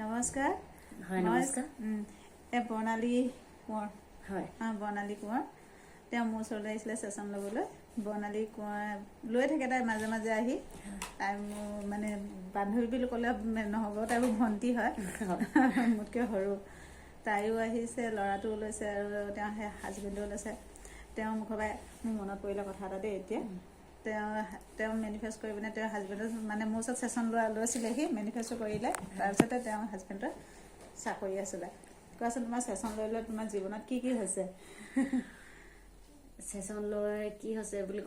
নমস্কাৰ। হয় নমস্কাৰ। বৰ্ণালী কোঁৱৰ। হয় বৰ্ণালী কোঁৱৰ। তেওঁ মোৰ ওচৰলৈ আহিছিলে ছেশ্যন ল'বলৈ। বৰ্ণালী কোঁৱৰ লৈ থাকে তাই মাজে মাজে আহি। তাই মোৰ মানে বান্ধৱী বুলি ক'লে নহ'ব, তাই মোৰ ভণ্টি হয়, মোতকৈ সৰু। তাইও আহিছে, ল'ৰাটোও লৈছে আৰু তেওঁ সেই হাজবেণ্ডো লৈছে। তেওঁৰ মুখৰ পৰাই মোৰ মনত পৰিলে কথা এটা দেই এতিয়া। তেওঁ মেনিফেষ্ট কৰি পিনে তেওঁৰ হাজবেণ্ডৰ মানে মোৰ ওচৰত ছেশ্যন লৈছিলেহি, মেনিফেষ্ট কৰিলে। তাৰপিছতে তেওঁৰ হাজবেণ্ডৰ চাকৰি আছিলে। কোৱাচোন তোমাৰ ছেশ্যন লৈ লৈ তোমাৰ জীৱনত কি কি হৈছে? ছেশ্যন লৈ কি হৈছে বুলি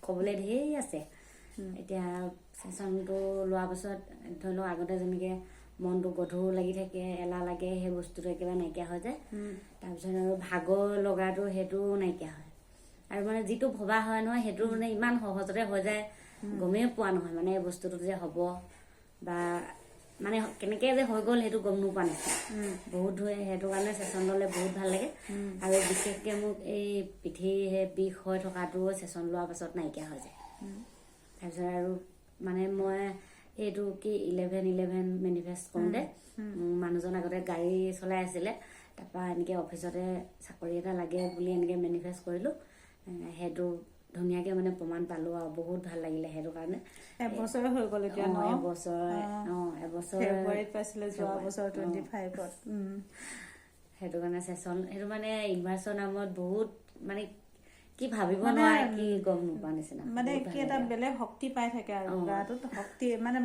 ক'বলৈ ধেৰ আছে। এতিয়া ছেশ্যনটো লোৱাৰ পাছত ধৰি লওক আগতে যেনেকৈ মনটো গধুৰ লাগি থাকে, এলাহ লাগে, সেই বস্তুটো একেবাৰে নাইকিয়া হৈ যায়। তাৰপিছত আৰু ভাগৰ লগাটো সেইটো নাইকিয়া হয়। আৰু মানে যিটো ভবা হয় নহয় সেইটো মানে ইমান সহজতে হৈ যায়, গমেই পোৱা নহয় মানে এই বস্তুটো যে হ'ব বা মানে কেনেকৈ যে হৈ গ'ল সেইটো গম নোপোৱা নাছিল। বহুত সেইটো কাৰণে ছেশ্যন ল'লে বহুত ভাল লাগে। আৰু বিশেষকৈ মোক এই পিঠিৰ সেই বিষ হৈ থকাটো ছেশ্যন লোৱাৰ পাছত নাইকিয়া হৈ যায়। তাৰপিছত আৰু মানে মই এইটো কি 11/11 মেনিফেষ্ট কৰোঁতে মানুহজন আগতে গাড়ী চলাই আছিলে, তাৰপৰা এনেকৈ অফিচতে চাকৰি এটা লাগে বুলি এনেকৈ মেনিফেষ্ট কৰিলোঁ। সেইটো ধুনীয়াকৈ মানে প্ৰমাণ পালোঁ আৰু বহুত ভাল লাগিলে। সেইটো কাৰণে এবছৰে হৈ গ'ল এতিয়া। এবছৰ ফেব্ৰুৱাৰীত পাইছিলে যোৱা বছৰ 25ত। সেইটো কাৰণে ছেশ্যন সেইটো মানে ইউনিভাৰ্চৰ নামত বহুত মানে কি ভাবিব মানে নোৱাৰে, কি গম নোপোৱা নিচিনা মানে কি এটা বেলেগ শক্তি পাই থাকে আৰু গাটোত শক্তি মানে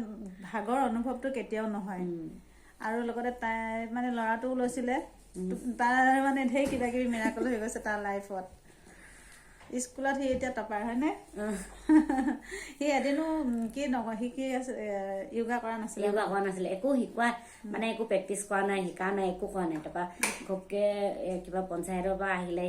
ভাগৰ অনুভৱটো কেতিয়াও নহয়। আৰু লগতে তাই মানে ল'ৰাটোও লৈছিলে, তাৰ মানে ঢেৰ কিবা কিবি মিৰাকল হৈ গৈছে তাৰ লাইফত। স্কুলত সি এতিয়া টপাৰ হয়নে? সি এদিনো কি নকয়, সি কি য়োগা কৰা নাছিলে? য়োগা কৰা নাছিলে, একো শিকোৱা মানে একো প্ৰেক্টিচ কৰা নাই, শিকা নাই, একো কৰা নাই। তাৰপৰা ঘপকৈ কিবা পঞ্চায়তৰ পৰা আহিলে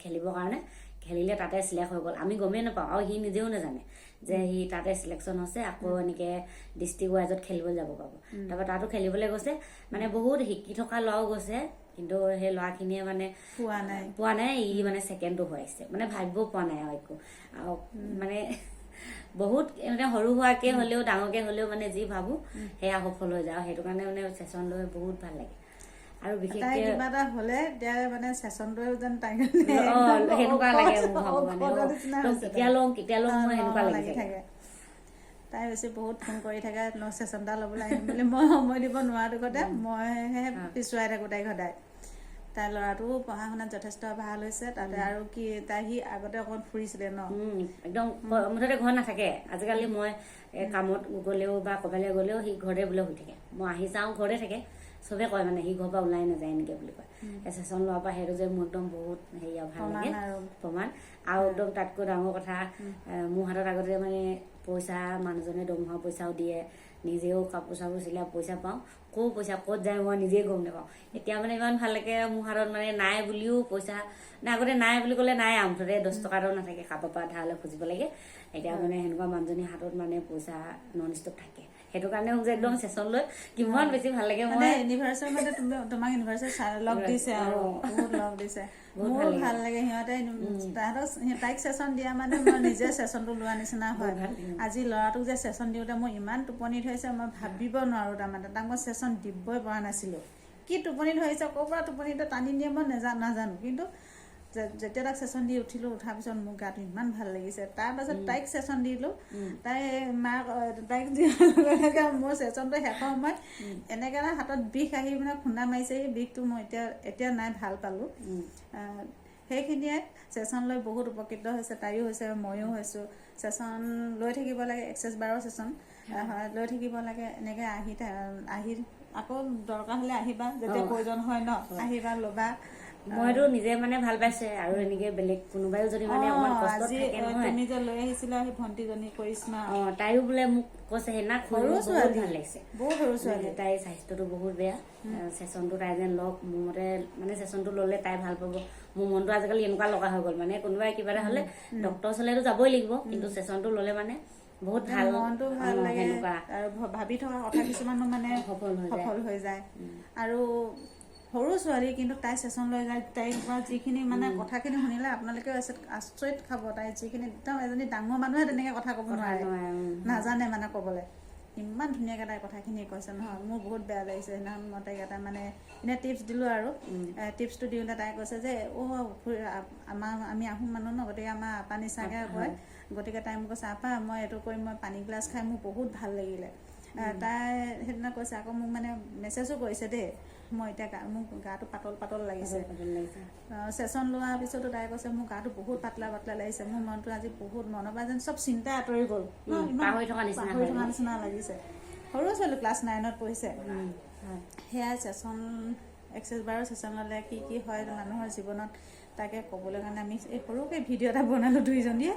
খেলিবৰ কাৰণে, খেলিলে তাতে চিলেক্ট হৈ গ'ল। আমি গমেই নাপাওঁ আৰু সি নিজেও নাজানে যে সি তাতে চিলেকশ্যন হৈছে, আকৌ এনেকৈ ডিষ্ট্ৰিক্ট ৱাইজত খেলিবলৈ যাব পাব। তাৰপৰা তাতো খেলিবলৈ গৈছে, মানে বহুত শিকি থকা ল'ৰাও গৈছে, কিন্তু সেই ল'ৰাখিনিয়ে মানে পোৱা নাই। ই মানে ছেকেণ্ডটো হৈ আহিছে, মানে ভাবিবও পোৱা নাই আৰু একো। আৰু মানে বহুত এনেকৈ সৰু সুৰাকৈ হ'লেও ডাঙৰকৈ হ'লেও মানে যি ভাবোঁ সেয়া সফল হৈ যায়। আৰু সেইটো কাৰণে মানে ছেশ্যন লৈ বহুত ভাল লাগে। আৰু বিশেষকৈ কিবা এটা হ'লে এতিয়া মানে ছেশ্যনটোৱে যেন তাই সেনেকুৱা লাগে মোৰ কেতিয়া লওঁ মোৰ সেনেকুৱা লাগি থাকে। তাই বেছি বহুত ফোন কৰি থাকে, ছেশ্যন এটা ল'বলৈ আহিম বুলি। মই সময় দিব নোৱাৰাটো কথা, মইহে পিছুৱাই থাকোঁ তাইক সদায়। তাইৰ ল'ৰাটোও পঢ়া শুনাত যথেষ্ট ভাল হৈছে। তাতে আৰু কি সি আগতে অকণমান ফুৰিছিলে ন, একদম মুঠতে ঘৰত নাথাকে আজিকালি। মই কামত গ'লেও বা ক'ৰবালৈ গ'লেও সি ঘৰতে বোলে শুই থাকে। মই আহি চাওঁ ঘৰতে থাকে, চবে কয় মানে সি ঘৰৰ পৰা ওলাই নাযায় এনেকৈ বুলি কয়। ছেশ্যন লোৱাৰ পৰা সেইটো যে মোৰ একদম বহুত হেৰি আৰু ভাল লাগে প্ৰমাণ। আৰু একদম তাতকৈ ডাঙৰ কথা, মোৰ হাতত আগতে মানে পইচা মানুহজনে দৰমহা পইচাও দিয়ে, নিজেও কাপোৰ চাপোৰ চিলাই পইচা পাওঁ। পইচা ক'ত যায় মই নিজেই গম নাপাওঁ। এতিয়া মানে ইমান ভাল লাগে, মোৰ হাতত মানে নাই বুলিও পইচা আগতে নাই বুলি ক'লে নাই আৰু মুঠতে 10 টকা এটাও নাথাকে, কাৰোবাৰ পৰা ধাৰলৈ খুজিব লাগে। এতিয়া মানে সেনেকুৱা মানুহজনীৰ হাতত মানে পইচা নন ষ্টপ থাকে। সেইটো কাৰণে মোক যে একদম ছেশ্যন লৈ কিমান বেছি ভাল লাগে। মানে ইউনিভাৰ্চৰ মানে তোমাক ইউনিভাৰ্চৰ লগ দিছে আৰু বহুত লগ দিছে। মোৰো ভাল লাগে সিহঁতে তাইক ছেশ্যন দিয়া মানে মই নিজে ছেশ্যনটো লোৱা নিচিনা হয়। আজি ল'ৰাটোক যে ছেশ্যন দিওঁতে মোৰ ইমান টোপনি ধৰিছে, মই ভাবিব নোৱাৰোঁ। তাৰমানে তাক মই ছেশ্যন দিবই পৰা নাছিলোঁ। কি টোপনি ধৰিছে, ক'ৰ পৰা টোপনিটো টানি নিয়ে মই নাজানো। কিন্তু যেতিয়া তাক ছেশ্যন দি উঠাৰ পিছত মোৰ গাটো ইমান ভাল লাগিছে। তাৰপাছত তাইক ছেশ্যন দিলোঁ। তাইক দিয়াৰ মোৰ ছেশ্যনটো শেষৰ সময়ত এনেকৈ হাতত বিষ আহি মানে খুন্দা মাৰিছে। সেই বিষটো মই এতিয়া নাই, ভাল পালোঁ। সেইখিনিয়ে ছেশ্যন লৈ বহুত উপকৃত হৈছে, তাইও হৈছে, ময়ো হৈছোঁ। ছেশ্যন লৈ থাকিব লাগে, এক্সেছ 12 ছেশ্যন লৈ থাকিব লাগে। এনেকৈ আহি আকৌ দৰকাৰ হ'লে আহিবা, যেতিয়া প্ৰয়োজন হয় ন, আহিবা ল'বা। মইতো নিজে মানে ভাল পাইছে আৰু এনেকে বেলেগ কোনোবাইও যদি মানে অকমান কষ্ট থাকে নহয়, তুমি যে লৈ আহিছিলা সেই ভণ্টিজনী কৰিশ্মা, তাইও বোলে মোক কৈছে সেইদিনা সৰু বহুত ভাল লাগিছে। বহুত সৰু ছোৱালী, তাইৰ স্বাস্থ্যটো বহুত বেয়া। ছেশ্যনটো তাই যেন লওক, মোৰ মতে মানে ছেশ্যনটো ল'লে তাই ভাল পাব। মোৰ মনটো আজিকালি এনেকুৱা লগা হৈ গ'ল, মানে কোনোবাই কিবা এটা হ'লে ডক্টৰ ওচৰলৈতো যাবই লাগিব, কিন্তু ছেশ্যনটো ল'লে মানে বহুত ভাল, মনটো ভাল লাগে। আৰু ভাবি থকা কথা কিছুমানো মানে সফল হৈ যায়। আৰু সৰু ছোৱালী, কিন্তু তাই ছেশ্যন লৈ যায়। তাইৰ পৰা যিখিনি মানে কথাখিনি শুনিলে আপোনালোকেও আচৰিত খাব। তাই যিখিনি একদম এজনী ডাঙৰ মানুহে তেনেকৈ কথা ক'ব নোৱাৰে, নাজানে মানে ক'বলৈ। ইমান ধুনীয়াকৈ তাই কথাখিনি কৈছে নহয়, মোৰ বহুত বেয়া লাগিছে। সেইদিনাখন মই তাইক এটা মানে এনেই টিপছ দিলোঁ আৰু টিপছটো দিওঁতে তাই কৈছে যে আমি আহোম মানুহ ন, গতিকে আমাৰ আপা নিচাকৈ কয়। গতিকে তাই মোক কৈছে আপা মই এইটো কৰি মই পানী গিলাচ খাই মোৰ বহুত ভাল লাগিলে। তাই সেইদিনা কৈছে আকৌ মোক মানে মেছেজো কৰিছে দেই, মই এতিয়া মোৰ গাটো পাতল পাতল লাগিছে। ছেশ্যন লোৱাৰ পিছতো তাই কৈছে মোৰ গাটো বহুত পাতলা পাতলা লাগিছে, মোৰ মনটো আজি বহুত মনৰ পৰা যেন চব চিন্তা আঁতৰি গ'ল, পাহৰি থকা নিচিনা লাগিছে। সৰু ছোৱালী ক্লাছ 9ত পঢ়িছে। সেয়া ছেশ্যন এক্সেছ বাৰৰ ছেশ্যন ল'লে কি কি হয় মানুহৰ জীৱনত তাকে ক'বলৈ কাৰণে আমি এই সৰুকৈ ভিডিঅ' এটা বনালোঁ দুইজনীয়ে।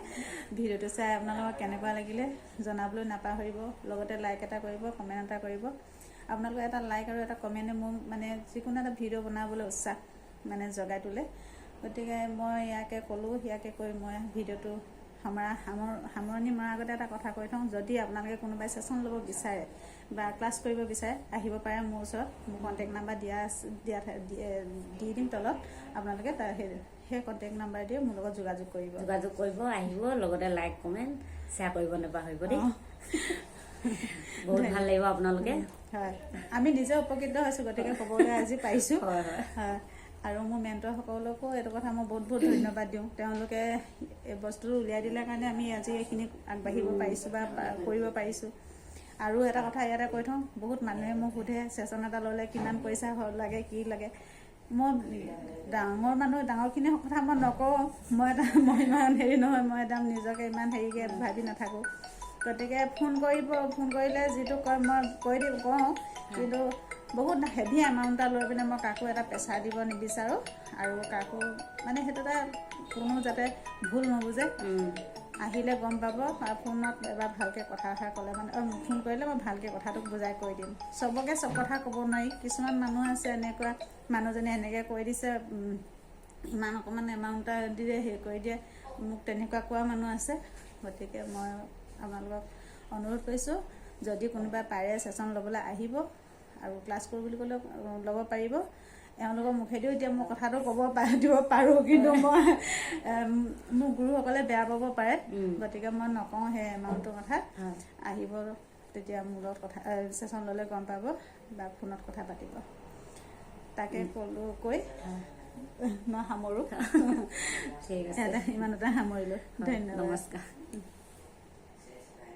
ভিডিঅ'টো চাই আপোনালোকক কেনেকুৱা লাগিলে জনাবলৈ নাপাহৰিব, লগতে লাইক এটা কৰিব, কমেণ্ট এটা কৰিব। আপোনালোকৰ এটা লাইক আৰু এটা কমেণ্টে মোৰ মানে যিকোনো এটা ভিডিঅ' বনাবলৈ উৎসাহ মানে জগাই তোলে। গতিকে মই ইয়াকে ক'লোঁ, ইয়াকে কৈ মই ভিডিঅ'টো সামৰণি মৰাৰ আগতে এটা কথা কৈ থওঁ, যদি আপোনালোকে কোনোবাই ছেশ্যন ল'ব বিচাৰে বা ক্লাছ কৰিব বিচাৰে আহিব পাৰে মোৰ ওচৰত। মোৰ কণ্টেক্ট নাম্বাৰ দি দিম তলত, আপোনালোকে সেই কণ্টেক্ট নাম্বাৰ দিয়ে মোৰ লগত যোগাযোগ কৰিব, আহিব। লগতে লাইক কমেণ্ট শ্বেয়াৰ কৰিব নাপাহৰিব দেই। বহুত ভাল লাগিব আপোনালোকে। হয়, আমি নিজে উপকৃত হৈছোঁ, গতিকে ক'বলৈ আজি পাৰিছোঁ। হয়, আৰু মোৰ মেণ্টৰসকলকো এইটো কথা মই বহুত বহুত ধন্যবাদ দিওঁ। তেওঁলোকে এই বস্তুটো উলিয়াই দিলে কাৰণে আমি আজি এইখিনি আগবাঢ়িব পাৰিছোঁ বা কৰিব পাৰিছোঁ। আৰু এটা কথা ইয়াতে কৈ থওঁ, বহুত মানুহে মোক সোধে ছেশ্যন এটা ল'লে কিমান পইচা লাগে কি লাগে। মই ডাঙৰখিনিৰ কথা মই নকওঁ, মই ইমান হেৰি নহয়, মই একদম নিজকে ইমান হেৰিকৈ ভাবি নাথাকোঁ। গতিকে ফোন কৰিলে যিটো কয় মই কওঁ, কিন্তু বহুত হেভি এমাউণ্ট এটা লৈ পিনে মই কাকো এটা প্ৰেছাৰ দিব নিবিচাৰোঁ। আৰু কাকো মানে সেইটো এটা কোনো যাতে ভুল নুবুজে। আহিলে গম পাব, আৰু ফোনত এবাৰ ভালকৈ কথা ক'লে মানে ফোন কৰিলে মই ভালকৈ কথাটো বুজাই কৈ দিম। চবকে চব কথা ক'ব নোৱাৰি, কিছুমান মানুহ আছে এনেকুৱা, মানুহজনে এনেকৈ কৈ দিছে ইমান অকণমান এমাউণ্ট এটা দিয়ে হেৰি কৰি দিয়ে, মোক তেনেকুৱা কোৱা মানুহ আছে। গতিকে মই আপোনালোকক অনুৰোধ কৰিছোঁ, যদি কোনোবাই পাৰে ছেশ্যন ল'বলৈ আহিব আৰু ক্লাছ কৰোঁ বুলি ক'লেও ল'ব পাৰিব। এওঁলোকৰ মুখেদিও এতিয়া মই কথাটো দিব পাৰোঁ, কিন্তু মই মোৰ গুৰুসকলে বেয়া পাব পাৰে। গতিকে মই নকওঁ সেই এমাউণ্টটোৰ কথা। আহিব তেতিয়া মোৰ লগত কথা ছেশ্যন ল'লে গম পাব বা ফোনত কথা পাতিব। তাকে ক'লোঁ কৈ মই সামৰোঁ। ঠিক আছে, ইমানতে সামৰিলোঁ। ধন্যবাদ, নমস্কাৰ।